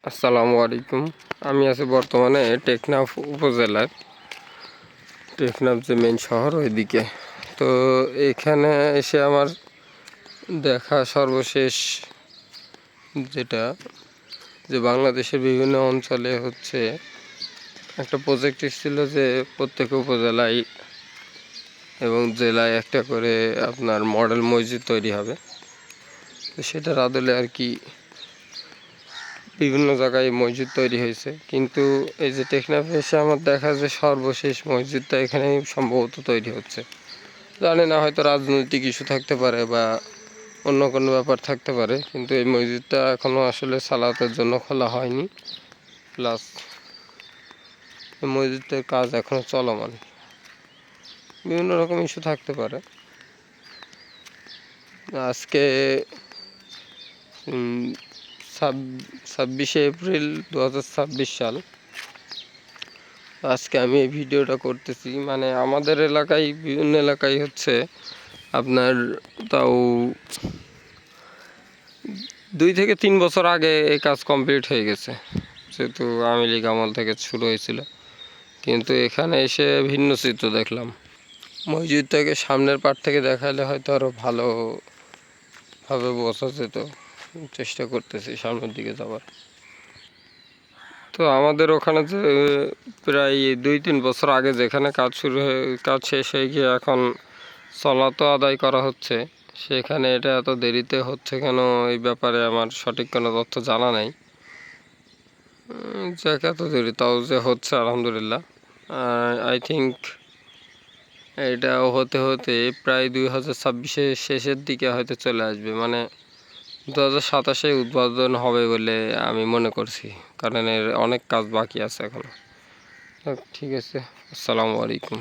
আসসালামু আলাইকুম। আমি আছি বর্তমানে টেকনাফ উপজেলার টেকনাফ যে মেন শহর ওইদিকে। তো এখানে এসে আমার দেখা সর্বশেষ যেটা যে বাংলাদেশের বিভিন্ন অঞ্চলে হচ্ছে একটা প্রজেক্ট এসেছিল যে প্রত্যেক উপজেলায় এবং জেলায় একটা করে আপনার মডেল মসজিদ তৈরি হবে। তো সেটার আদলে আর কি বিভিন্ন জায়গায় মসজিদ তৈরি হয়েছে, কিন্তু এই যে টেকনাফে এসে আমার দেখা যায় সর্বশেষ মসজিদটা এখানেই সম্ভবত তৈরি হচ্ছে। জানি না, হয়তো রাজনৈতিক ইস্যু থাকতে পারে বা অন্য কোনো ব্যাপার থাকতে পারে, কিন্তু এই মসজিদটা এখনও আসলে সালাতের জন্য খোলা হয়নি। প্লাস এই মসজিদটার কাজ এখনও চলমান, বিভিন্ন রকম ইস্যু থাকতে পারে। আজকে 26শে এপ্রিল 2026 সাল। আজকে আমি এই ভিডিওটা করতেছি, মানে আমাদের এলাকায় বিভিন্ন এলাকায় হচ্ছে আপনার তাও 2 থেকে 3 বছর আগে এই কাজ কমপ্লিট হয়ে গেছে, যেহেতু আওয়ামী লীগ আমল থেকে শুরু হয়েছিল। কিন্তু এখানে এসে ভিন্ন চিত্র দেখলাম। মসজিদটাকে সামনের পাট থেকে দেখালে হয়তো আরও ভালোভাবে বোঝা যেত। চেষ্টা করতেছি সামনের দিকে যাবার। তো আমাদের ওখানে যে প্রায় 2-3 বছর আগে যেখানে কাজ শেষ হয়ে গিয়ে এখন সলাতো আদায় করা হচ্ছে, সেখানে এটা এত দেরিতে হচ্ছে কেন, এই ব্যাপারে আমার সঠিক কোনো তথ্য জানা নেই। যাক, এত দেরি তাও যে হচ্ছে আলহামদুলিল্লাহ। আই থিঙ্ক এটাও হতে হতে প্রায় 2026-এর শেষের দিকে হয়তো চলে আসবে, মানে 2027-এ উদ্বোধন হবে বলে আমি মনে করছি, কারণ এর অনেক কাজ বাকি আছে এখনো। ঠিক আছে, আসসালামু আলাইকুম।